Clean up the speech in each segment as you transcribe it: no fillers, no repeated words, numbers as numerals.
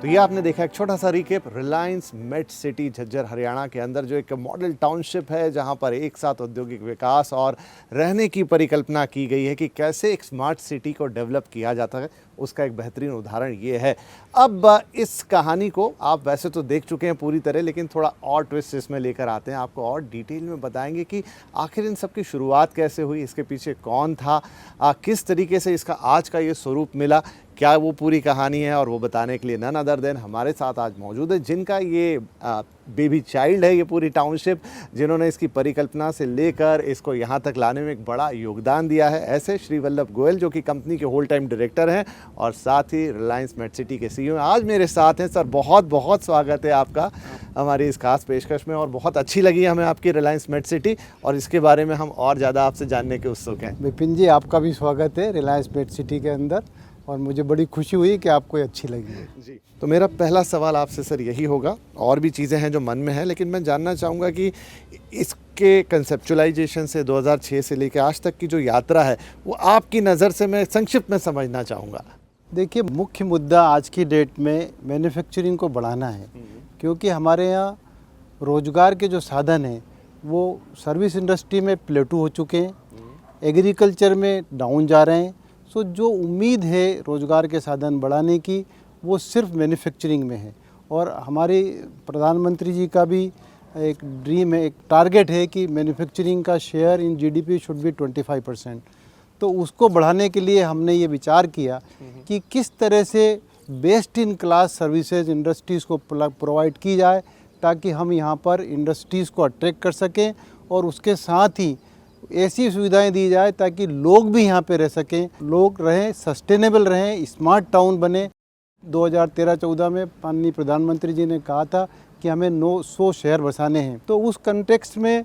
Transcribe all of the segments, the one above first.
तो ये आपने देखा एक छोटा सा recap Reliance MET city Jhajjar Haryana के अंदर जो एक मॉडल टाउनशिप है, जहां पर एक साथ औद्योगिक विकास और रहने की परिकल्पना की गई है कि कैसे एक स्मार्ट सिटी को डेवलप किया जाता है। उसका एक बेहतरीन उदाहरण ये है। अब इस कहानी को आप वैसे तो देख चुके हैं पूरी तरह, लेकिन थोड़ा और ट्विस्ट इसमें लेकर आते हैं, आपको और डिटेल में बताएंगे कि आखिर इन सब की शुरुआत कैसे हुई, इसके पीछे कौन था, किस तरीके से इसका आज का ये स्वरूप मिला, क्या वो पूरी कहानी है। और वो बताने के लिए नन अदर देन हमारे साथ आज मौजूद है, जिनका ये बेबी चाइल्ड है ये पूरी टाउनशिप, जिन्होंने इसकी परिकल्पना से लेकर इसको यहाँ तक लाने में एक बड़ा योगदान दिया है। ऐसे श्री वल्लभ गोयल जो कि कंपनी के होल टाइम डायरेक्टर हैं और साथ ही रिलायंस मेट सिटी के सीईओ हैं, आज मेरे साथ हैं। सर बहुत बहुत स्वागत है आपका हमारी इस खास पेशकश में, और बहुत अच्छी लगी हमें आपकी रिलायंस मेट सिटी, और इसके बारे में हम और ज़्यादा आपसे जानने के उत्सुक हैं। विपिन जी, आपका भी स्वागत है रिलायंस मेट सिटी के अंदर, और मुझे बड़ी खुशी हुई कि आपको अच्छी लगी है जी। तो मेरा पहला सवाल आपसे सर यही होगा, और भी चीज़ें हैं जो मन में हैं, लेकिन मैं जानना चाहूँगा कि इसके कंसेप्चुलाइजेशन से 2006 से लेकर आज तक की जो यात्रा है वो आपकी नज़र से मैं संक्षिप्त में समझना चाहूँगा। देखिए, मुख्य मुद्दा आज की डेट में मैन्युफैक्चरिंग को बढ़ाना है, क्योंकि हमारे यहाँ रोजगार के जो साधन हैं वो सर्विस इंडस्ट्री में प्लेटू हो चुके हैं, एग्रीकल्चर में डाउन जा रहे हैं। सो जो उम्मीद है रोजगार के साधन बढ़ाने की वो सिर्फ मैन्युफैक्चरिंग में है, और हमारे प्रधानमंत्री जी का भी एक ड्रीम है, एक टारगेट है कि मैन्युफैक्चरिंग का share in GDP should be 25%। तो उसको बढ़ाने के लिए हमने ये विचार किया कि किस तरह से best in class services industries को प्रोवाइड की जाए, ताकि हम यहाँ पर इंडस्ट्रीज़ को अट्रैक्ट कर सकें, और उसके साथ ही ऐसी सुविधाएं दी जाए ताकि लोग भी यहाँ पे रह सकें, लोग रहें, सस्टेनेबल रहें, स्मार्ट टाउन बने। 2013-14 में माननीय प्रधानमंत्री जी ने कहा था कि हमें 900 शहर बसाने हैं। तो उस कंटेक्स्ट में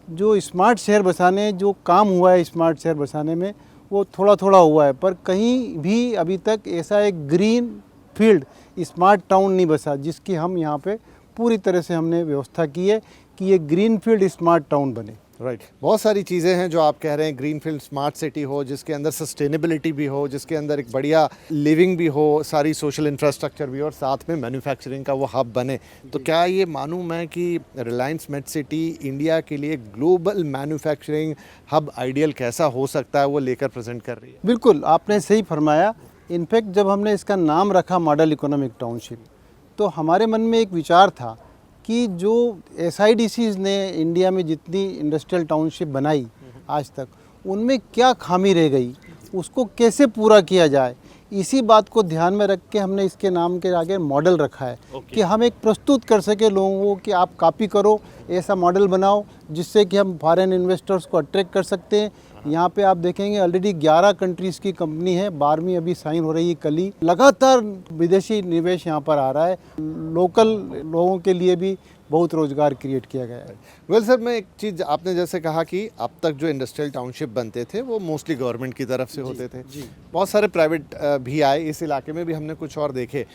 जो स्मार्ट शहर बसाने, जो काम हुआ है स्मार्ट शहर बसाने में, वो थोड़ा थोड़ा हुआ है, पर कहीं भी अभी तक ऐसा एक ग्रीन फील्ड स्मार्ट टाउन नहीं बसा जिसकी हम यहाँ पे पूरी तरह से हमने व्यवस्था की है कि ये ग्रीन फील्ड स्मार्ट टाउन बने। राइट। बहुत सारी चीज़ें हैं जो आप कह रहे हैं, ग्रीनफील्ड स्मार्ट सिटी हो जिसके अंदर सस्टेनेबिलिटी भी हो, जिसके अंदर एक बढ़िया लिविंग भी हो, सारी सोशल इंफ्रास्ट्रक्चर भी हो, और साथ में मैन्युफैक्चरिंग का वो हब बने। तो क्या ये मानूं मैं कि रिलायंस मेट सिटी इंडिया के लिए ग्लोबल मैन्युफैक्चरिंग हब आइडियल कैसा हो सकता है वो लेकर प्रेजेंट कर रही है? बिल्कुल, आपने सही फरमाया। इनफैक्ट जब हमने इसका नाम रखा मॉडल इकोनॉमिक टाउनशिप, तो हमारे मन में एक विचार था कि जो SIDCs ने इंडिया में जितनी इंडस्ट्रियल टाउनशिप बनाई आज तक, उनमें क्या खामी रह गई, उसको कैसे पूरा किया जाए। इसी बात को ध्यान में रख के हमने इसके नाम के आगे मॉडल रखा है कि हम एक प्रस्तुत कर सके लोगों को कि आप कॉपी करो, ऐसा मॉडल बनाओ जिससे कि हम फॉरेन इन्वेस्टर्स को अट्रैक्ट कर सकते हैं। यहाँ पे आप देखेंगे ऑलरेडी 11 कंट्रीज़ की कंपनी है, 12वीं अभी साइन हो रही है कल ही। लगातार विदेशी निवेश यहाँ पर आ रहा है, लोकल लोगों के लिए भी बहुत रोजगार क्रिएट किया गया है। वेल सर, मैं एक चीज़, आपने जैसे कहा कि अब तक जो इंडस्ट्रियल टाउनशिप बनते थे वो मोस्टली गवर्नमेंट की तरफ से होते थे, बहुत सारे प्राइवेट भी आए, इस इलाके में भी हमने कुछ और देखे।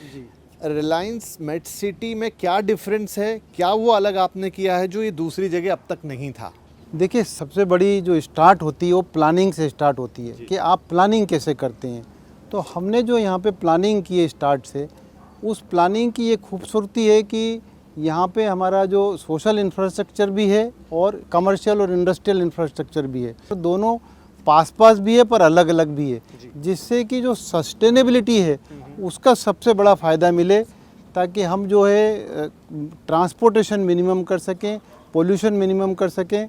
रिलायंस मेट सिटी में क्या डिफरेंस है, क्या वो अलग आपने किया है जो ये दूसरी जगह अब तक नहीं था? देखिए, सबसे बड़ी जो स्टार्ट होती है वो प्लानिंग से स्टार्ट होती है कि आप प्लानिंग कैसे करते हैं। तो हमने जो यहाँ पे प्लानिंग की है स्टार्ट से, उस प्लानिंग की ये खूबसूरती है कि यहाँ पे हमारा जो सोशल इंफ्रास्ट्रक्चर भी है और कमर्शियल और इंडस्ट्रियल इंफ्रास्ट्रक्चर भी है, तो दोनों पास पास भी है पर अलग अलग भी है, जिससे कि जो सस्टेनेबिलिटी है उसका सबसे बड़ा फ़ायदा मिले, ताकि हम जो है ट्रांसपोर्टेशन मिनिमम कर सकें, पोल्यूशन मिनिमम कर सकें,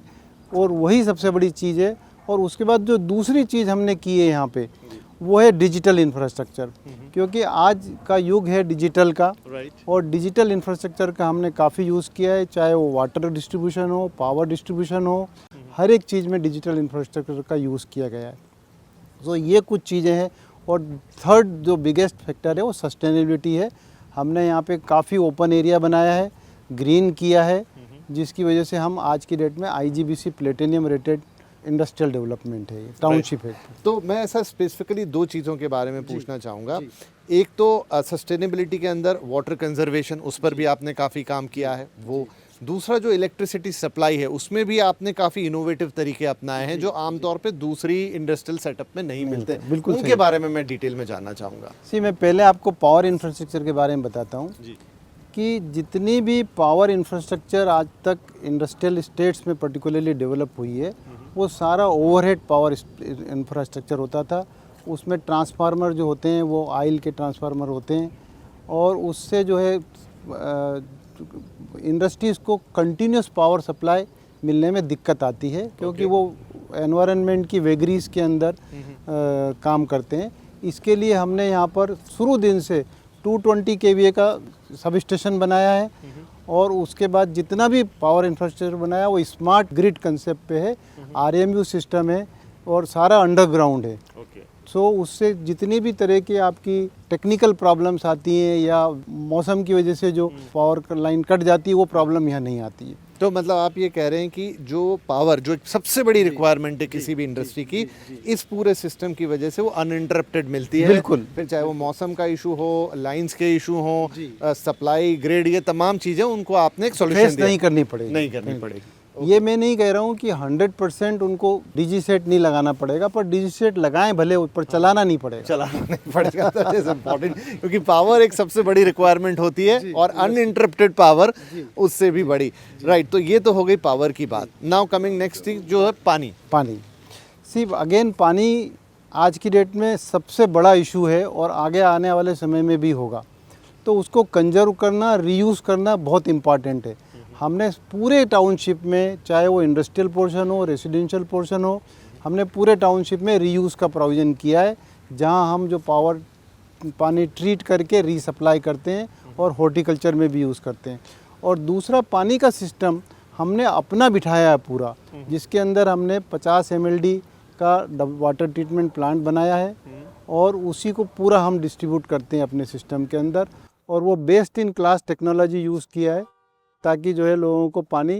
और वही सबसे बड़ी चीज़ है। और उसके बाद जो दूसरी चीज़ हमने की है यहाँ पे वो है डिजिटल इंफ्रास्ट्रक्चर, क्योंकि आज का युग है डिजिटल का, और डिजिटल इंफ्रास्ट्रक्चर का हमने काफ़ी यूज़ किया है, चाहे वो वाटर डिस्ट्रीब्यूशन हो, पावर डिस्ट्रीब्यूशन हो, हर एक चीज़ में डिजिटल इंफ्रास्ट्रक्चर का यूज़ किया गया है। तो ये कुछ चीज़ें हैं। और थर्ड जो बिगेस्ट फैक्टर है वो सस्टेनेबिलिटी है। हमने यहाँ पे काफ़ी ओपन एरिया बनाया है, ग्रीन किया है, जिसकी वजह से हम आज की डेट में IGBC platinum rated industrial development है, टाउनशिप है। तो मैं ऐसा स्पेसिफिकली दो चीज़ों के बारे में पूछना चाहूँगा। एक तो सस्टेनेबिलिटी के अंदर वाटर कंजर्वेशन, उस पर भी आपने काफ़ी काम किया है, वो दूसरा जो इलेक्ट्रिसिटी सप्लाई है उसमें भी आपने काफ़ी इनोवेटिव तरीके अपनाए हैं जो आमतौर पे दूसरी इंडस्ट्रियल सेटअप में नहीं मिलते। बिल्कुल उनके सही। बारे में मैं डिटेल में जानना चाहूँगा। मैं पहले आपको पावर इंफ्रास्ट्रक्चर के बारे में बताता हूँ जी कि जितनी भी पावर इंफ्रास्ट्रक्चर आज तक इंडस्ट्रियल स्टेट्स में पर्टिकुलरली डेवलप हुई है, वो सारा ओवरहेड पावर इंफ्रास्ट्रक्चर होता था। उसमें ट्रांसफार्मर जो होते हैं वो ऑयल के ट्रांसफार्मर होते हैं और उससे जो है इंडस्ट्रीज़ को कंटिन्यूस पावर सप्लाई मिलने में दिक्कत आती है, क्योंकि वो एनवायरनमेंट की वेगरीज के अंदर काम करते हैं। इसके लिए हमने यहाँ पर शुरू दिन से 220 kVA का सब स्टेशन बनाया है और उसके बाद जितना भी पावर इंफ्रास्ट्रक्चर बनाया वो स्मार्ट ग्रिड कंसेप्ट पे है, RMU सिस्टम है और सारा अंडरग्राउंड है। सो उससे जितनी भी तरह की आपकी टेक्निकल प्रॉब्लम्स आती हैं या मौसम की वजह से जो पावर लाइन कट जाती है वो प्रॉब्लम यहाँ नहीं आती है। तो मतलब आप ये कह रहे हैं कि जो पावर जो सबसे बड़ी रिक्वायरमेंट है किसी भी इंडस्ट्री की, इस पूरे सिस्टम की वजह से वो अनइंटरप्टेड मिलती है। बिल्कुल। फिर चाहे वो मौसम का इशू हो, लाइंस के इशू हो, सप्लाई ग्रेड, ये तमाम चीज़ें उनको आपने एक सॉल्यूशन फेस नहीं करनी पड़ेगी। नहीं करनी पड़ेगी। ये मैं नहीं कह रहा हूँ कि 100% उनको डीजी सेट नहीं लगाना पड़ेगा, पर डीजी सेट लगाएं भले, पर चलाना नहीं पड़ेगा। चलाना नहीं पड़ेगा, दैट इज इम्पोर्टेंट, क्योंकि पावर एक सबसे बड़ी रिक्वायरमेंट होती है और अनइंटरप्टेड पावर उससे भी बड़ी। राइट, तो ये तो हो गई पावर की बात। नाउ कमिंग नेक्स्ट थिंग जो है पानी। अगेन पानी आज की डेट में सबसे बड़ा इशू है और आगे आने वाले समय में भी होगा। तो उसको कंजर्व करना, रीयूज़ करना बहुत इम्पॉर्टेंट है। हमने पूरे टाउनशिप में, चाहे वो इंडस्ट्रियल पोर्शन हो, रेसिडेंशियल पोर्शन हो, हमने पूरे टाउनशिप में रीयूज़ का प्रोविज़न किया है, जहां हम जो पानी ट्रीट करके रीसप्लाई करते हैं और हॉर्टिकल्चर में भी यूज़ करते हैं। और दूसरा, पानी का सिस्टम हमने अपना बिठाया है पूरा, जिसके अंदर हमने 50 MLD का वाटर ट्रीटमेंट प्लांट बनाया है और उसी को पूरा हम डिस्ट्रीब्यूट करते हैं अपने सिस्टम के अंदर। और वो best in class technology use किया है ताकि जो है लोगों को पानी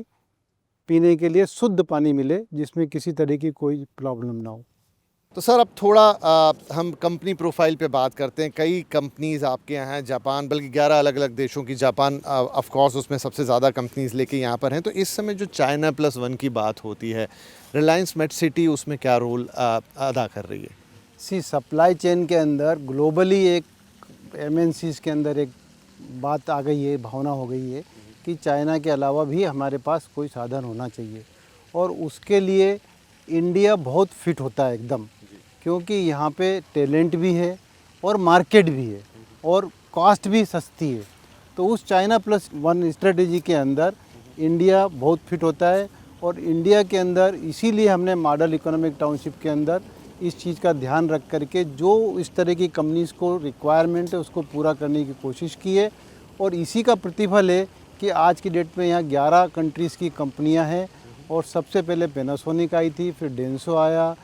पीने के लिए शुद्ध पानी मिले, जिसमें किसी तरह की कोई प्रॉब्लम ना हो। तो सर अब थोड़ा हम कंपनी प्रोफाइल पे बात करते हैं। कई कंपनीज़ आपके यहाँ हैं, जापान, बल्कि 11 अलग अलग देशों की, जापान ऑफ कोर्स उसमें सबसे ज़्यादा कंपनीज़ लेके यहाँ पर हैं। तो इस समय जो China Plus One की बात होती है, रिलायंस मेट सिटी उसमें क्या रोल अदा कर रही है? सप्लाई चेन के अंदर ग्लोबली एक MNCs के अंदर एक बात आ गई है, भावना हो गई है कि चाइना के अलावा भी हमारे पास कोई साधन होना चाहिए और उसके लिए इंडिया बहुत फिट होता है एकदम, क्योंकि यहाँ पे टैलेंट भी है और मार्केट भी है और कॉस्ट भी सस्ती है। तो उस China Plus One स्ट्रेटेजी के अंदर इंडिया बहुत फिट होता है और इंडिया के अंदर इसीलिए हमने मॉडल इकोनॉमिक टाउनशिप के अंदर इस चीज़ का ध्यान रख करके जो इस तरह की कंपनीज़ को रिक्वायरमेंट है उसको पूरा करने की कोशिश की है। और इसी का प्रतिफल है कि आज की डेट में यहाँ 11 कंट्रीज़ की कंपनियाँ हैं और सबसे पहले पैनासोनिक आई थी, फिर डेंसो आया,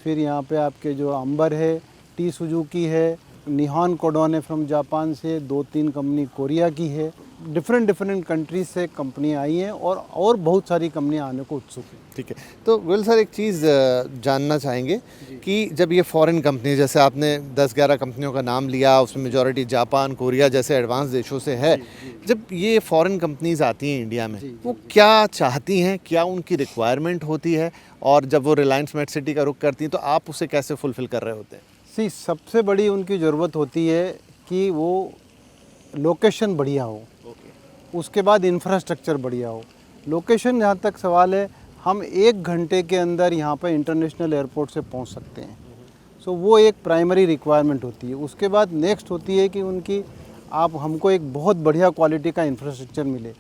फिर यहाँ पे आपके जो अंबर है, टी सुजुकी है, निहॉन कोडोन है फ्रॉम जापान से, 2-3 कंपनी कोरिया की है। डिफरेंट कंट्रीज से कंपनियाँ आई हैं और बहुत सारी कंपनियाँ आने को उत्सुक हैं। ठीक है, तो गोयल सर एक चीज़ जानना चाहेंगे कि जब ये फॉरेन कंपनी, जैसे आपने 10-11 कंपनियों का नाम लिया, उसमें मेजॉरिटी जापान, कोरिया जैसे एडवांस देशों से है, जब ये फॉरेन कंपनीज आती हैं इंडिया में, वो क्या चाहती हैं, क्या उनकी रिक्वायरमेंट होती है, और जब वो रिलायंस मेट सिटी का रुख करती हैं तो आप उसे कैसे फुलफ़िल कर रहे होते हैं? सबसे बड़ी उनकी ज़रूरत होती है कि वो लोकेशन बढ़िया हो, उसके बाद इंफ्रास्ट्रक्चर बढ़िया हो। लोकेशन जहाँ तक सवाल है, हम 1 घंटे के अंदर यहाँ पर इंटरनेशनल एयरपोर्ट से पहुँच सकते हैं। वो एक प्राइमरी रिक्वायरमेंट होती है। उसके बाद नेक्स्ट होती है कि हमको एक बहुत बढ़िया क्वालिटी का इंफ्रास्ट्रक्चर मिले।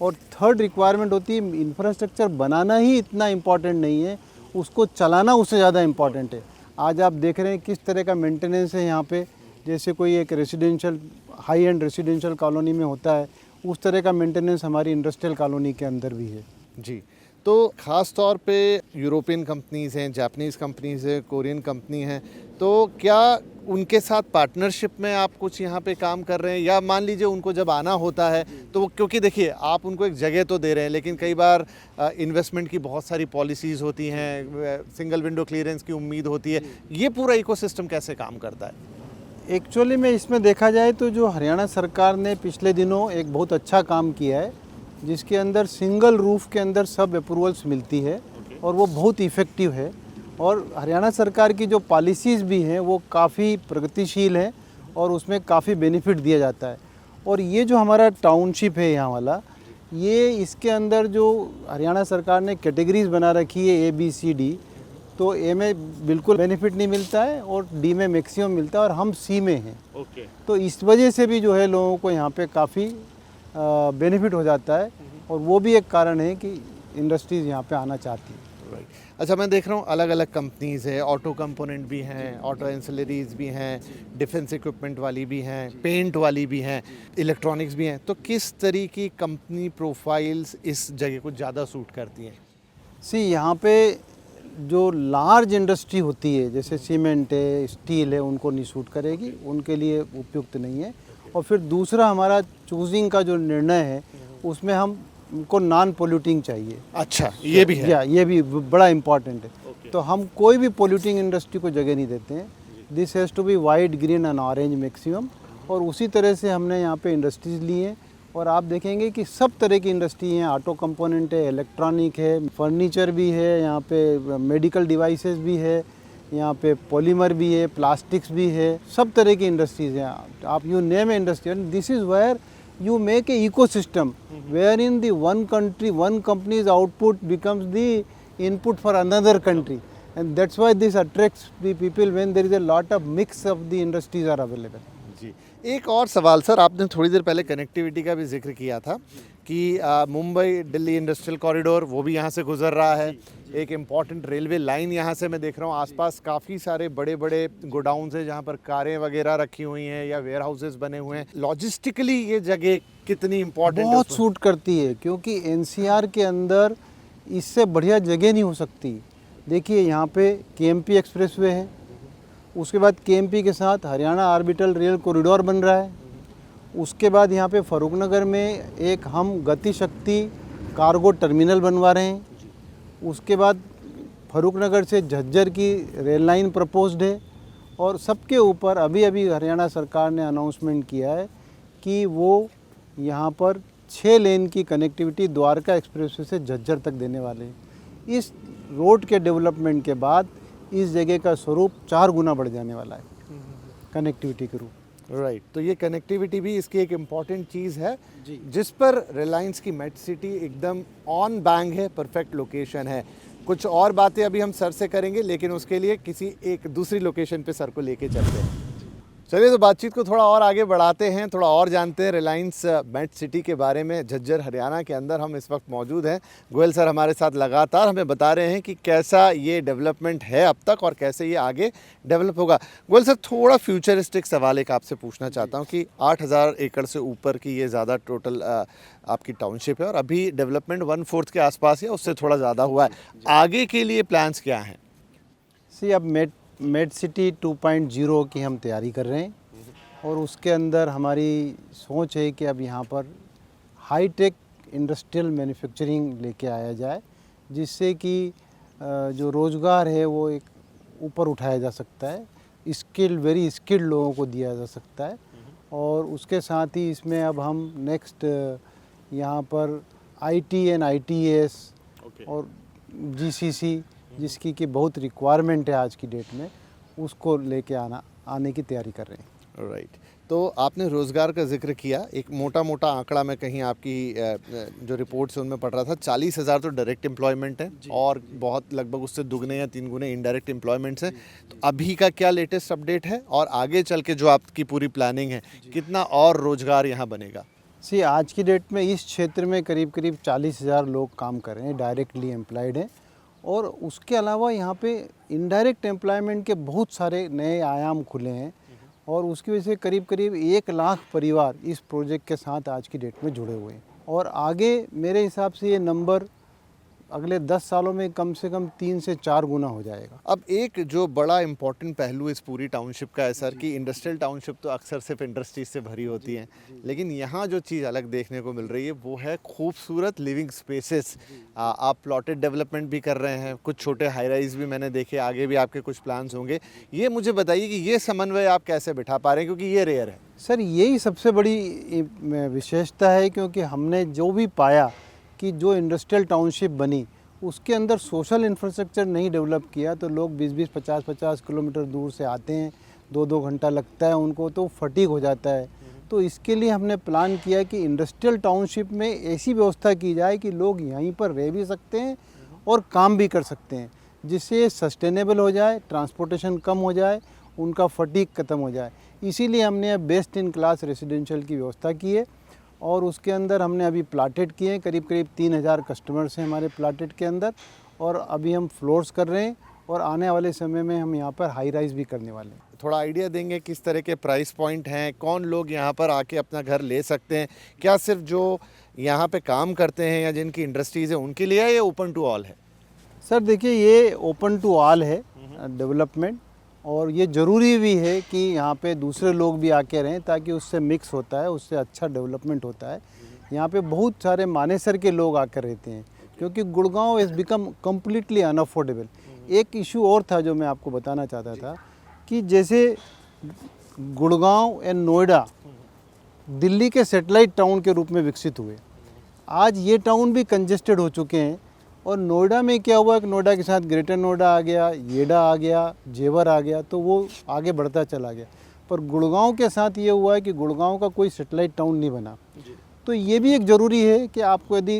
और थर्ड रिक्वायरमेंट होती है, इंफ्रास्ट्रक्चर बनाना ही इतना इम्पॉर्टेंट नहीं है, उसको चलाना उससे ज़्यादा इम्पॉर्टेंट है। आज आप देख रहे हैं किस तरह का मेंटेनेंस है यहाँ पे, जैसे कोई एक residential, high and residential colony में होता है, उस तरह का मेंटेनेंस हमारी इंडस्ट्रियल कॉलोनी के अंदर भी है। जी, तो ख़ास तौर पे यूरोपियन कंपनीज़ हैं, जापानीज़ कंपनीज़ हैं, कोरियन कंपनी हैं, तो क्या उनके साथ पार्टनरशिप में आप कुछ यहाँ पे काम कर रहे हैं, या मान लीजिए उनको जब आना होता है तो वो, क्योंकि देखिए आप उनको एक जगह तो दे रहे हैं, लेकिन कई बार इन्वेस्टमेंट की बहुत सारी पॉलिसीज़ होती हैं, सिंगल विंडो क्लियरेंस की उम्मीद होती है, ये पूरा इकोसिस्टम कैसे काम करता है? एक्चुअली में इसमें देखा जाए तो जो हरियाणा सरकार ने पिछले दिनों एक बहुत अच्छा काम किया है जिसके अंदर सिंगल रूफ के अंदर सब अप्रूवल्स मिलती है और वो बहुत इफ़ेक्टिव है। और हरियाणा सरकार की जो पॉलिसीज़ भी हैं वो काफ़ी प्रगतिशील हैं और उसमें काफ़ी बेनिफिट दिया जाता है। और ये जो हमारा टाउनशिप है यहाँ वाला, ये इसके अंदर जो हरियाणा सरकार ने कैटेगरीज बना रखी है ABCD, तो A में बिल्कुल बेनिफिट नहीं मिलता है और D में मैक्सिमम मिलता है और हम C में हैं। तो इस वजह से भी जो है लोगों को यहाँ पे काफ़ी बेनिफिट हो जाता है और वो भी एक कारण है कि इंडस्ट्रीज़ यहाँ पे आना चाहती है। अच्छा, मैं देख रहा हूँ अलग अलग कंपनीज़ है, ऑटो कंपोनेंट भी हैं, ऑटो एंसिलरीज भी हैं, डिफेंस इक्विपमेंट वाली भी हैं, पेंट वाली भी हैं, इलेक्ट्रॉनिक्स भी हैं। तो किस तरह की कंपनी प्रोफाइल्स इस जगह को ज़्यादा सूट करती हैं? यहाँ पे जो लार्ज इंडस्ट्री होती है जैसे सीमेंट है, स्टील है, उनको नहीं सूट करेगी, उनके लिए उपयुक्त नहीं है। और फिर दूसरा हमारा चूजिंग का जो निर्णय है उसमें हमको नॉन पोल्यूटिंग चाहिए। अच्छा, ये भी है? या ये भी बड़ा इम्पॉर्टेंट है। तो हम कोई भी पोल्यूटिंग इंडस्ट्री को जगह नहीं देते हैं। This has to be white, green and orange maximum. और उसी तरह से हमने यहाँ पे इंडस्ट्रीज़ ली हैं और आप देखेंगे कि सब तरह की इंडस्ट्री हैं। ऑटो कंपोनेंट है, इलेक्ट्रॉनिक है, फर्नीचर भी है, यहाँ पे मेडिकल डिवाइसेस भी है, यहाँ पे पॉलीमर भी है, प्लास्टिक्स भी है, सब तरह की इंडस्ट्रीज़ हैं। आप you name a industry and this is where you make a ecosystem wherein the one country, one company's output becomes the input for another country, and that's why this attracts the people when there is a lot of mix of the industries are available. जी, एक और सवाल sir, आपने थोड़ी देर पहले connectivity का भी जिक्र किया था कि मुंबई दिल्ली इंडस्ट्रियल कॉरिडोर वो भी यहाँ से गुजर रहा है। एक इम्पॉर्टेंट रेलवे लाइन यहाँ से मैं देख रहा हूँ, आसपास काफ़ी सारे बड़े बड़े गोडाउन्स हैं जहाँ पर कारें वगैरह रखी हुई हैं या वेयर हाउसेज बने हुए हैं। लॉजिस्टिकली ये जगह कितनी इम्पोर्टेंट है? बहुत सूट करती है क्योंकि NCR के अंदर इससे बढ़िया जगह नहीं हो सकती। देखिए यहाँ पे KMP एक्सप्रेसवे है, उसके बाद KMP के साथ हरियाणा ऑर्बिटल रेल कॉरिडोर बन रहा है, उसके बाद यहाँ पे फरूखनगर में एक हम गति शक्ति कार्गो टर्मिनल बनवा रहे हैं, उसके बाद फरूखनगर से झज्जर की रेल लाइन प्रपोज्ड है और सबके ऊपर अभी अभी हरियाणा सरकार ने अनाउंसमेंट किया है कि वो यहाँ पर 6 लेन की कनेक्टिविटी द्वारका एक्सप्रेसवे से झज्जर तक देने वाले हैं। इस रोड के डेवलपमेंट के बाद इस जगह का स्वरूप 4 गुना बढ़ जाने वाला है कनेक्टिविटी के रूप। राइट, तो ये कनेक्टिविटी भी इसकी एक इम्पॉर्टेंट चीज़ है जिस पर रिलायंस की मेट सिटी एकदम ऑन बैंग है, परफेक्ट लोकेशन है। कुछ और बातें अभी हम सर से करेंगे, लेकिन उसके लिए किसी एक दूसरी लोकेशन पे सर को लेके चलते हैं। चलिए, तो बातचीत को थोड़ा और आगे बढ़ाते हैं, थोड़ा और जानते हैं रिलायंस मेट सिटी के बारे में। झज्जर हरियाणा के अंदर हम इस वक्त मौजूद हैं। गोयल सर हमारे साथ लगातार हमें बता रहे हैं कि कैसा ये डेवलपमेंट है अब तक और कैसे ये आगे डेवलप होगा। गोयल सर, थोड़ा फ्यूचरिस्टिक सवाल एक आपसे पूछना चाहता हूँ कि 8000 एकड़ से ऊपर की ये ज़्यादा टोटल आपकी टाउनशिप है और अभी डेवलपमेंट 1/4 के आसपास या उससे थोड़ा ज़्यादा हुआ है। आगे के लिए प्लान्स क्या हैं? अब मेट सिटी 2.0 की हम तैयारी कर रहे हैं और उसके अंदर हमारी सोच है कि अब यहाँ पर हाई टेक इंडस्ट्रियल मैन्युफैक्चरिंग लेके आया जाए, जिससे कि जो रोज़गार है वो एक ऊपर उठाया जा सकता है, वेरी स्किल्ड लोगों को दिया जा सकता है। और उसके साथ ही इसमें अब हम नेक्स्ट यहाँ पर IT एंड ITES और GCC, जिसकी कि बहुत रिक्वायरमेंट है आज की डेट में, उसको लेके आने की तैयारी कर रहे हैं। राइट, तो आपने रोज़गार का जिक्र किया। एक मोटा मोटा आंकड़ा मैं कहीं आपकी जो रिपोर्ट्स है उनमें पढ़ रहा था, 40,000 तो डायरेक्ट एम्प्लॉयमेंट है और बहुत लगभग उससे 2 या 3 गुने इनडायरेक्ट एम्प्लॉयमेंट्स हैं। तो अभी का क्या लेटेस्ट अपडेट है और आगे चल के जो आपकी पूरी प्लानिंग है, कितना और रोज़गार यहाँ बनेगा? आज की डेट में इस क्षेत्र में करीब 40,000 लोग काम कर रहे हैं, डायरेक्टली एम्प्लॉयड हैं। और उसके अलावा यहाँ पे इनडायरेक्ट एम्प्लॉयमेंट के बहुत सारे नए आयाम खुले हैं और उसकी वजह से करीब 1 लाख परिवार इस प्रोजेक्ट के साथ आज की डेट में जुड़े हुए हैं। और आगे मेरे हिसाब से ये नंबर अगले 10 सालों में कम से कम 3 से 4 गुना हो जाएगा। अब एक जो बड़ा इम्पोर्टेंट पहलू इस पूरी टाउनशिप का है सर कि इंडस्ट्रियल टाउनशिप तो अक्सर सिर्फ इंडस्ट्रीज से भरी होती हैं, लेकिन यहाँ जो चीज़ अलग देखने को मिल रही है वो है खूबसूरत लिविंग स्पेसेस। आप प्लॉटेड डेवलपमेंट भी कर रहे हैं, कुछ छोटे हाई राइज भी मैंने देखे, आगे भी आपके कुछ प्लान्स होंगे। ये मुझे बताइए कि ये समन्वय आप कैसे बिठा पा रहे हैं, क्योंकि ये रेयर है। सर यही सबसे बड़ी विशेषता है, क्योंकि हमने जो भी पाया कि जो इंडस्ट्रियल टाउनशिप बनी उसके अंदर सोशल इंफ्रास्ट्रक्चर नहीं डेवलप किया, तो लोग 20-20, 50-50 किलोमीटर दूर से आते हैं, 2-2 घंटा लगता है उनको, तो फटीग हो जाता है। तो इसके लिए हमने प्लान किया कि इंडस्ट्रियल टाउनशिप में ऐसी व्यवस्था की जाए कि लोग यहीं पर रह भी सकते हैं और काम भी कर सकते हैं, जिससे सस्टेनेबल हो जाए, ट्रांसपोर्टेशन कम हो जाए, उनका फटीग ख़त्म हो जाए। इसीलिए हमने बेस्ट इन क्लास रेसिडेंशियल की व्यवस्था की है और उसके अंदर हमने अभी प्लाटेड किए हैं। करीब 3000 कस्टमर्स हैं हमारे प्लाटेड के अंदर, और अभी हम फ्लोर्स कर रहे हैं और आने वाले समय में हम यहाँ पर हाई राइज भी करने वाले हैं। थोड़ा आइडिया देंगे किस तरह के प्राइस पॉइंट हैं, कौन लोग यहाँ पर आके अपना घर ले सकते हैं? क्या सिर्फ जो यहाँ पे काम करते हैं या जिनकी इंडस्ट्रीज़ है उनके लिए है या ओपन टू ऑल है? सर देखिए, ये ओपन टू ऑल है डेवलपमेंट, और ये ज़रूरी भी है कि यहाँ पे दूसरे लोग भी आके रहें, ताकि उससे मिक्स होता है, उससे अच्छा डेवलपमेंट होता है। यहाँ पे बहुत सारे मानेसर के लोग आकर रहते हैं, क्योंकि Gurgaon is become completely unaffordable. एक इशू और था जो मैं आपको बताना चाहता था कि जैसे गुड़गांव एंड नोएडा दिल्ली के सैटेलाइट टाउन के रूप में विकसित हुए, आज ये टाउन भी कंजेस्टेड हो चुके हैं। और नोएडा में क्या हुआ कि नोएडा के साथ ग्रेटर नोएडा आ गया, येडा आ गया, जेवर आ गया, तो वो आगे बढ़ता चला गया। पर गुड़गांव के साथ ये हुआ है कि गुड़गांव का कोई सैटेलाइट टाउन नहीं बना। तो ये भी एक ज़रूरी है कि आपको यदि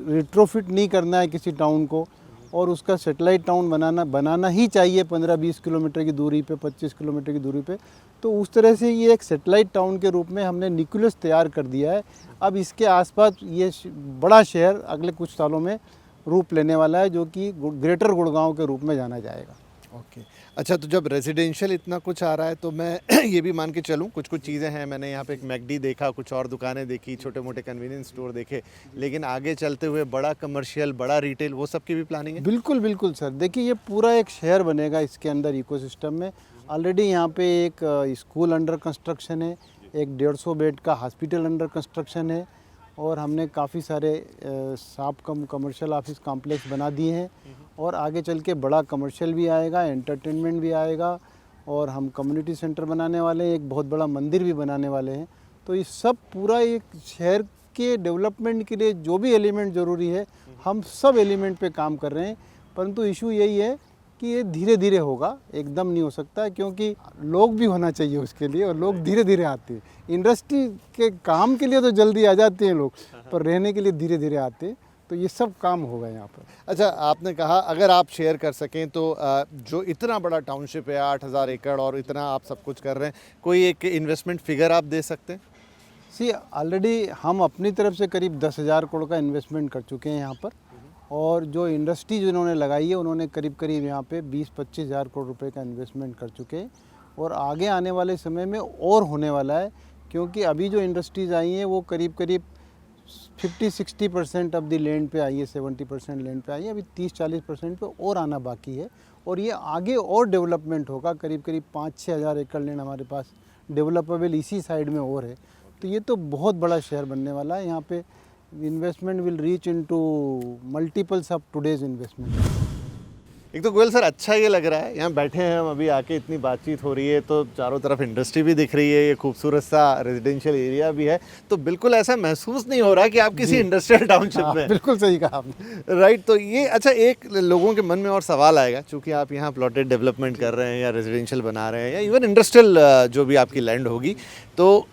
रिट्रोफिट नहीं करना है किसी टाउन को और उसका सैटेलाइट टाउन बनाना ही चाहिए 15-20 किलोमीटर की दूरी पे, 25 किलोमीटर की दूरी पे, तो उस तरह से ये एक सैटेलाइट टाउन के रूप में हमने न्यूक्लियस तैयार कर दिया है। अब इसके आसपास ये बड़ा शहर अगले कुछ सालों में रूप लेने वाला है, जो कि ग्रेटर गुड़गांव के रूप में जाना जाएगा। ओके, अच्छा, तो जब रेजिडेंशियल इतना कुछ आ रहा है तो मैं ये भी मान के चलूँ कुछ चीज़ें हैं, मैंने यहाँ पे एक मैकडी देखा, कुछ और दुकानें देखी, छोटे मोटे कन्वीनियंस स्टोर देखे, लेकिन आगे चलते हुए बड़ा कमर्शियल, बड़ा रिटेल, वो सब की भी प्लानिंग है? बिल्कुल बिल्कुल सर, देखिए ये पूरा एक शहर बनेगा इसके अंदर इकोसिस्टम में। ऑलरेडी यहाँ पे एक स्कूल अंडर कंस्ट्रक्शन है, एक 150 बेड का हॉस्पिटल अंडर कंस्ट्रक्शन है, और हमने काफ़ी सारे कमर्शियल ऑफिस कॉम्प्लेक्स बना दिए हैं, और आगे चल के बड़ा कमर्शियल भी आएगा, एंटरटेनमेंट भी आएगा, और हम कम्युनिटी सेंटर बनाने वाले हैं, एक बहुत बड़ा मंदिर भी बनाने वाले हैं। तो ये सब पूरा एक शहर के डेवलपमेंट के लिए जो भी एलिमेंट ज़रूरी है, हम सब एलिमेंट पे काम कर रहे हैं। परंतु इशू यही है कि ये धीरे धीरे होगा, एकदम नहीं हो सकता है, क्योंकि लोग भी होना चाहिए उसके लिए, और लोग धीरे धीरे आते हैं। इंडस्ट्री के काम के लिए तो जल्दी आ जाते हैं लोग, पर रहने के लिए धीरे धीरे आते हैं। तो ये सब काम होगा यहाँ पर। अच्छा, आपने कहा अगर आप शेयर कर सकें तो जो इतना बड़ा टाउनशिप है, 8000 एकड़, और इतना आप सब कुछ कर रहे हैं, कोई एक इन्वेस्टमेंट फिगर आप दे सकते हैं? सी ऑलरेडी हम अपनी तरफ से करीब 10,000 करोड़ का इन्वेस्टमेंट कर चुके हैं यहाँ पर, और जो इंडस्ट्री जिन्होंने लगाई है उन्होंने करीब यहाँ पे 20-25 हज़ार करोड़ रुपए का इन्वेस्टमेंट कर चुके हैं, और आगे आने वाले समय में और होने वाला है, क्योंकि अभी जो इंडस्ट्रीज़ आई हैं वो करीब 50-60% ऑफ द लैंड पे आई है, 70% लैंड पे आई है, अभी 30-40% पे और आना बाकी है, और ये आगे और डेवलपमेंट होगा। करीब 5-6 हज़ार एकड़ लैंड हमारे पास डेवलपेबल इसी साइड में और है। तो ये तो बहुत बड़ा शहर बनने वाला है। यहाँ पे investment will reach into multiples of today's investment. एक तो गोयल सर, अच्छा ये लग रहा है, यहाँ बैठे हैं हम अभी आके, इतनी बातचीत हो रही है, तो चारों तरफ इंडस्ट्री भी दिख रही है, ये खूबसूरत सा रेजिडेंशियल एरिया भी है, तो बिल्कुल ऐसा महसूस नहीं हो रहा कि आप किसी इंडस्ट्रियल टाउनशिप में। बिल्कुल सही कहा आपने। राइट, तो ये अच्छा, एक लोगों के मन में और सवाल आएगा, चूंकि आप यहाँ प्लॉटेड डेवलपमेंट कर रहे हैं या रेजिडेंशियल बना रहे हैं या इवन इंडस्ट्रियल जो भी आपकी लैंड होगी, तो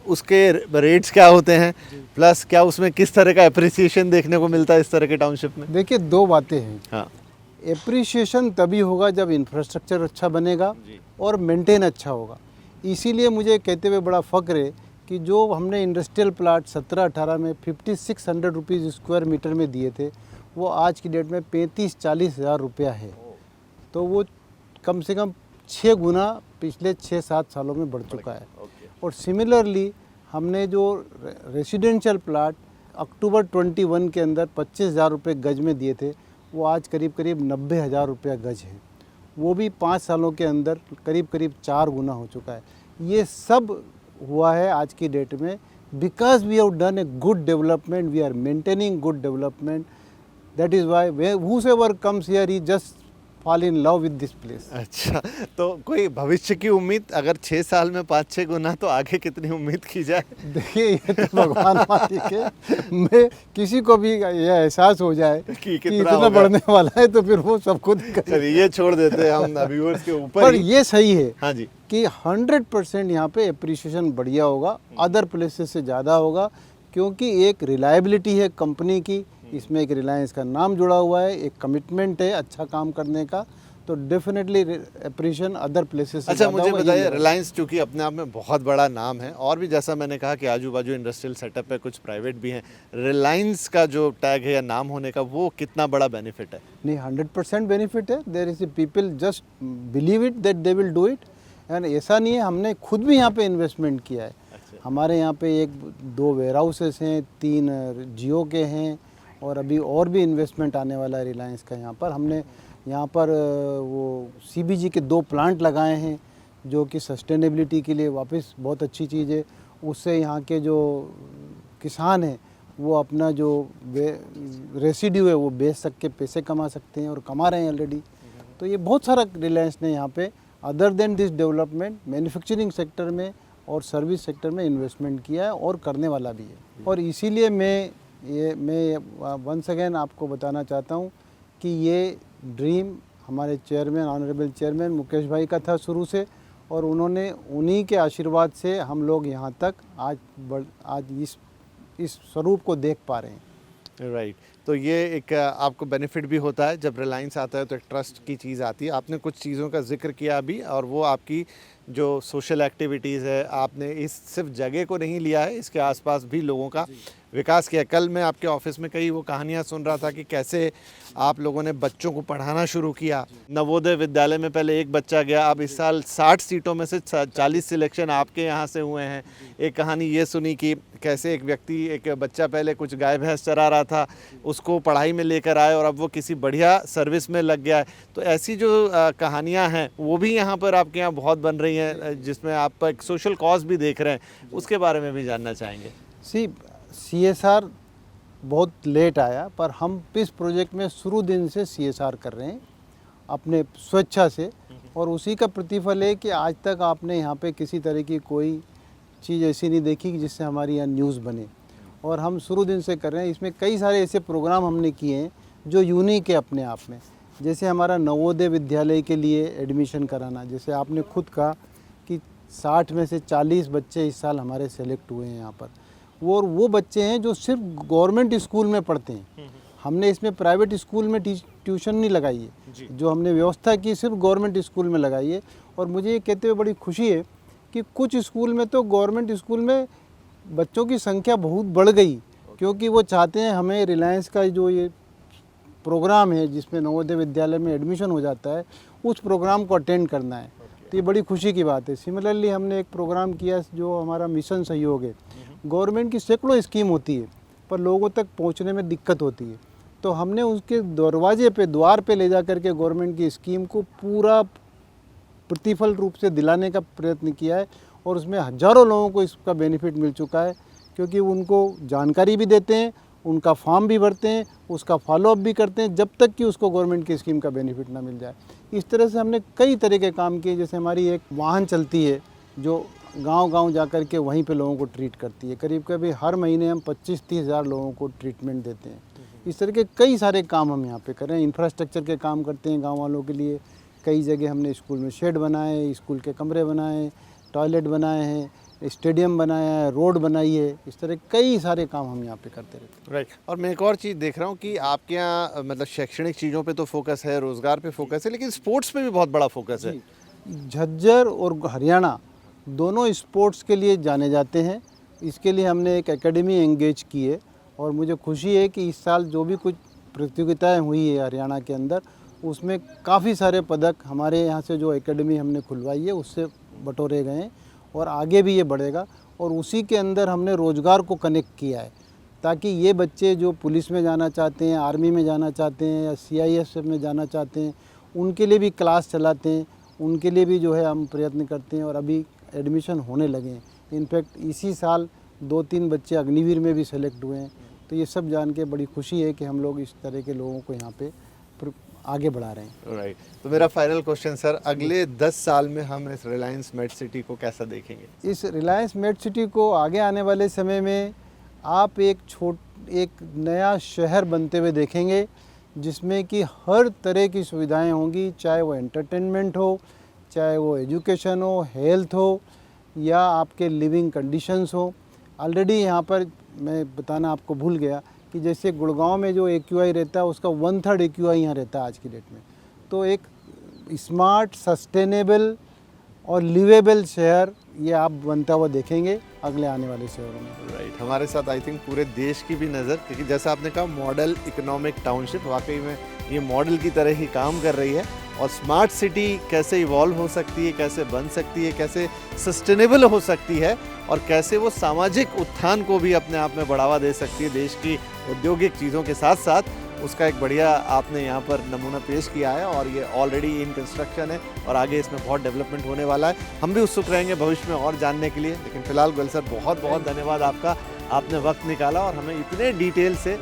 उसके रेट्स क्या होते हैं, प्लस क्या उसमें किस तरह का अप्रिसिएशन देखने को मिलता है इस तरह के टाउनशिप में? देखिए, दो बातें हैं। हाँ, एप्रिसिएशन तभी होगा जब इंफ्रास्ट्रक्चर अच्छा बनेगा और मेंटेन अच्छा होगा। इसीलिए मुझे कहते हुए बड़ा फ़ख्र है कि जो हमने इंडस्ट्रियल प्लाट 17-18 में 5600 रुपीज़ स्क्वायर मीटर में दिए थे, वो आज की डेट में 35-40 हज़ार रुपया है। तो वो कम से कम 6 गुना पिछले 6-7 सालों में बढ़ चुका है। और सिमिलरली हमने जो रेसिडेंशियल प्लाट अक्टूबर 21 के अंदर 25,000 रुपये गज में दिए थे, वो आज करीब करीब 90,000 रुपया गज है। वो भी 5 सालों के अंदर करीब करीब 4 गुना हो चुका है। ये सब हुआ है आज की डेट में because we have done a good development, we are maintaining good development. That is why whosoever comes here he just fall in love with this place. अच्छा, तो कोई भविष्य की उम्मीद, अगर 6 साल में 5-6 गुना, तो आगे कितनी उम्मीद की जाए? देखिए ये तो भगवान मालिक है। मैं किसी को भी ये एहसास हो जाए कि कितना इतना बढ़ने वाला है तो फिर वो सब खुद ही करे। चलिए ये छोड़ देते हैं हम व्यूअर्स के ऊपर पर ही। ये सही है हाँ जी, कि 100% यहाँ पे अप्रिसिएशन बढ़िया होगा, अदर प्लेसेस से ज़्यादा होगा, क्योंकि एक रिलायबिलिटी है कंपनी की, इसमें एक रिलायंस का नाम जुड़ा हुआ है, एक कमिटमेंट है अच्छा काम करने का, तो डेफिनेटली अप्रिसिएशन अदर प्लेसेस से अच्छा ज़्यादा मुझे होगा, बताइए, ये रिलायंस चूंकि अपने आप में बहुत बड़ा नाम है और भी जैसा मैंने कहा कि आजू बाजू इंडस्ट्रियल सेटअप है, कुछ प्राइवेट भी हैं, रिलायंस का जो टैग है या नाम होने का, वो कितना बड़ा बेनिफिट है? नहीं 100% बेनिफिट है। There is a people just believe it that they will do it, and ऐसा नहीं है, हमने खुद भी यहाँ पे इन्वेस्टमेंट किया है। हमारे यहाँ पे 1-2 वेयर हाउसेस हैं, 3 जियो के हैं, और अभी और भी इन्वेस्टमेंट आने वाला है रिलायंस का। यहाँ पर हमने यहाँ पर वो सीबीजी के 2 प्लांट लगाए हैं, जो कि सस्टेनेबिलिटी के लिए वापस बहुत अच्छी चीज़ है। उससे यहाँ के जो किसान हैं वो अपना जो रेसिड्यू है वो बेच सक के पैसे कमा सकते हैं, और कमा रहे हैं ऑलरेडी। तो ये बहुत सारा रिलायंस ने यहाँ पे other than this development manufacturing sector में और सर्विस सेक्टर में इन्वेस्टमेंट किया है, और करने वाला भी है। और इसीलिए मैं वंस अगेन आपको बताना चाहता हूँ कि ये ड्रीम हमारे चेयरमैन, ऑनरेबल चेयरमैन मुकेश भाई का था शुरू से, और उन्होंने उन्हीं के आशीर्वाद से हम लोग यहाँ तक आज इस स्वरूप को देख पा रहे हैं। राइट, तो ये एक आपको बेनिफिट भी होता है जब रिलायंस आता है, तो एक ट्रस्ट की चीज़ आती है। आपने कुछ चीज़ों का जिक्र किया अभी, और वो आपकी जो सोशल एक्टिविटीज़ है, आपने इस सिर्फ जगह को नहीं लिया है, इसके आसपास भी लोगों का विकास किया। कल मैं आपके ऑफिस में कई वो कहानियाँ सुन रहा था कि कैसे आप लोगों ने बच्चों को पढ़ाना शुरू किया। नवोदय विद्यालय में पहले 1 बच्चा गया, अब इस साल 60 सीटों में से 40 सिलेक्शन आपके यहाँ से हुए हैं। एक कहानी ये सुनी कि कैसे एक बच्चा पहले कुछ गाय भैंस चरा रहा था, उसको पढ़ाई में लेकर आए, और अब वो किसी बढ़िया सर्विस में लग गया है। तो ऐसी जो कहानियाँ हैं वो भी यहाँ पर आपके यहाँ बहुत बन रही हैं, जिसमें आप एक सोशल कॉज भी देख रहे हैं, उसके बारे में भी जानना चाहेंगे। CSR बहुत लेट आया, पर हम इस प्रोजेक्ट में शुरू दिन से CSR कर रहे हैं अपने स्वेच्छा से, और उसी का प्रतिफल है कि आज तक आपने यहाँ पे किसी तरह की कोई चीज़ ऐसी नहीं देखी कि जिससे हमारी यहाँ न्यूज़ बने, और हम शुरू दिन से कर रहे हैं। इसमें कई सारे ऐसे प्रोग्राम हमने किए हैं जो यूनिक है अपने आप में, जैसे हमारा नवोदय विद्यालय के लिए एडमिशन कराना। जैसे आपने खुद कहा कि 60 में से 40 बच्चे इस साल हमारे सेलेक्ट हुए हैं यहाँ पर, वो बच्चे हैं जो सिर्फ गवर्नमेंट स्कूल में पढ़ते हैं। हमने इसमें प्राइवेट स्कूल में ट्यूशन नहीं लगाई है, जो हमने व्यवस्था की सिर्फ गवर्नमेंट स्कूल में लगाई है। और मुझे ये कहते हुए बड़ी खुशी है कि कुछ स्कूल में तो गवर्नमेंट स्कूल में बच्चों की संख्या बहुत बढ़ गई, क्योंकि वो चाहते हैं हमें रिलायंस का जो ये प्रोग्राम है जिसमें नवोदय विद्यालय में एडमिशन हो जाता है, उस प्रोग्राम को अटेंड करना है। तो ये बड़ी खुशी की बात है। सिमिलरली हमने एक प्रोग्राम किया जो हमारा मिशन सहयोग है। गवर्नमेंट की सैकड़ों स्कीम होती है, पर लोगों तक पहुंचने में दिक्कत होती है, तो हमने उसके द्वार पे ले जा करके गवर्नमेंट की स्कीम को पूरा प्रतिफल रूप से दिलाने का प्रयत्न किया है, और उसमें हज़ारों लोगों को इसका बेनिफिट मिल चुका है, क्योंकि उनको जानकारी भी देते हैं, उनका फॉर्म भी भरते हैं, उसका फॉलोअप भी करते हैं, जब तक कि उसको गवर्नमेंट की स्कीम का बेनिफिट ना मिल जाए। इस तरह से हमने कई तरह के काम किए। जैसे हमारी एक वाहन चलती है जो गांव-गांव जा कर के वहीं पे लोगों को ट्रीट करती है। करीब हर महीने हम 25-30 हज़ार लोगों को ट्रीटमेंट देते हैं। इस तरह के कई सारे काम हम यहाँ पे कर रहे हैं। इंफ्रास्ट्रक्चर के काम करते हैं गाँव वालों के लिए। कई जगह हमने स्कूल में शेड बनाए, स्कूल के कमरे बनाए, टॉयलेट बनाए हैं, स्टेडियम बनाया है, रोड बनाई है। इस तरह कई सारे काम हम यहाँ पे करते रहते हैं। राइट, और मैं एक और चीज़ देख रहा हूँ कि आपके यहाँ मतलब शैक्षणिक चीज़ों पे तो फोकस है, रोज़गार पे फोकस है, लेकिन स्पोर्ट्स पे भी बहुत बड़ा फोकस है। झज्जर और हरियाणा दोनों स्पोर्ट्स के लिए जाने जाते हैं। इसके लिए हमने एक एकेडमी एंगेज की है, और मुझे खुशी है कि इस साल जो भी कुछ प्रतियोगिताएं हुई है हरियाणा के अंदर, उसमें काफ़ी सारे पदक हमारे यहाँ से जो एकेडमी हमने खुलवाई है उससे बटोरे गए हैं, और आगे भी ये बढ़ेगा। और उसी के अंदर हमने रोज़गार को कनेक्ट किया है। ताकि ये बच्चे जो पुलिस में जाना चाहते हैं, आर्मी में जाना चाहते हैं या CISF में जाना चाहते हैं, उनके लिए भी क्लास चलाते हैं, उनके लिए भी जो है हम प्रयत्न करते हैं और अभी एडमिशन होने लगे हैं। इनफैक्ट इसी साल 2-3 बच्चे अग्निवीर में भी सेलेक्ट हुए हैं। तो ये सब जान के बड़ी खुशी है कि हम लोग इस तरह के लोगों को यहाँ पे आगे बढ़ा रहे हैं। राइट, तो मेरा फाइनल क्वेश्चन सर, अगले 10 साल में हम इस रिलायंस मेट सिटी को कैसा देखेंगे? इस रिलायंस मेट सिटी को आगे आने वाले समय में आप एक नया शहर बनते हुए देखेंगे, जिसमें कि हर तरह की सुविधाएं होंगी, चाहे वो एंटरटेनमेंट हो, चाहे वो एजुकेशन हो, हेल्थ हो या आपके लिविंग कंडीशंस हो। ऑलरेडी यहाँ पर मैं बताना आपको भूल गया कि जैसे गुड़गांव में जो AQI रहता है उसका 1/3 AQI यहाँ रहता है आज की डेट में। तो एक स्मार्ट, सस्टेनेबल और लिवेबल शहर ये आप बनता हुआ देखेंगे अगले आने वाले शहरों में। राइट, हमारे साथ आई थिंक पूरे देश की भी नज़र, क्योंकि जैसा आपने कहा मॉडल इकोनॉमिक टाउनशिप, वाकई में ये मॉडल की तरह ही काम कर रही है। और स्मार्ट सिटी कैसे इवॉल्व हो सकती है, कैसे बन सकती है, कैसे सस्टेनेबल हो सकती है और कैसे वो सामाजिक उत्थान को भी अपने आप में बढ़ावा दे सकती है देश की औद्योगिक चीज़ों के साथ साथ, उसका एक बढ़िया आपने यहाँ पर नमूना पेश किया है। और ये ऑलरेडी इन कंस्ट्रक्शन है और आगे इसमें बहुत डेवलपमेंट होने वाला है। हम भी उत्सुक रहेंगे भविष्य में और जानने के लिए। लेकिन फिलहाल गोयल सर, बहुत बहुत धन्यवाद आपका, आपने वक्त निकाला और हमें इतने डिटेल से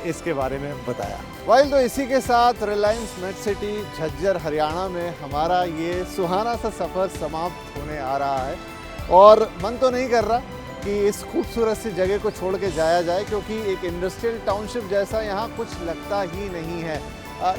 इसके बारे में बताया। वाइल तो इसी के साथ रिलायंस मेट सिटी झज्जर हरियाणा में हमारा ये सुहाना सा सफ़र समाप्त होने आ रहा है। और मन तो नहीं कर रहा कि इस खूबसूरत सी जगह को छोड़ के जाया जाए, क्योंकि एक इंडस्ट्रियल टाउनशिप जैसा यहाँ कुछ लगता ही नहीं है।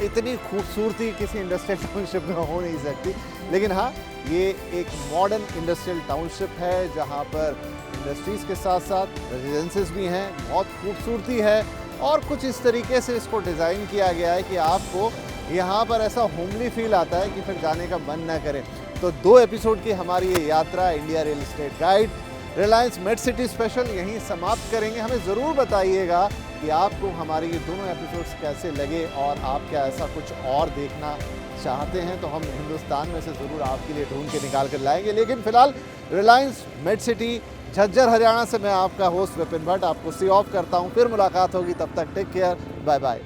इतनी खूबसूरती किसी इंडस्ट्रियल टाउनशिप में हो नहीं सकती। लेकिन हाँ, ये एक मॉडर्न इंडस्ट्रियल टाउनशिप है जहाँ पर इंडस्ट्रीज़ के साथ साथ रेजिडेंसेस भी हैं, बहुत खूबसूरती है और कुछ इस तरीके से इसको डिज़ाइन किया गया है कि आपको यहाँ पर ऐसा होमली फील आता है कि फिर जाने का मन ना करे। तो 2 एपिसोड की हमारी ये यात्रा India real estate guide Reliance MET city special यहीं समाप्त करेंगे। हमें ज़रूर बताइएगा कि आपको हमारे ये दोनों एपिसोड्स कैसे लगे और आप क्या ऐसा कुछ और देखना चाहते हैं तो हम हिंदुस्तान में से ज़रूर आपके लिए ढूंढ के निकाल कर लाएंगे। लेकिन फिलहाल रिलायंस मेट सिटी झज्जर हरियाणा से मैं आपका होस्ट विपिन भट्ट आपको सी ऑफ करता हूँ। फिर मुलाकात होगी, तब तक टेक केयर, बाय बाय।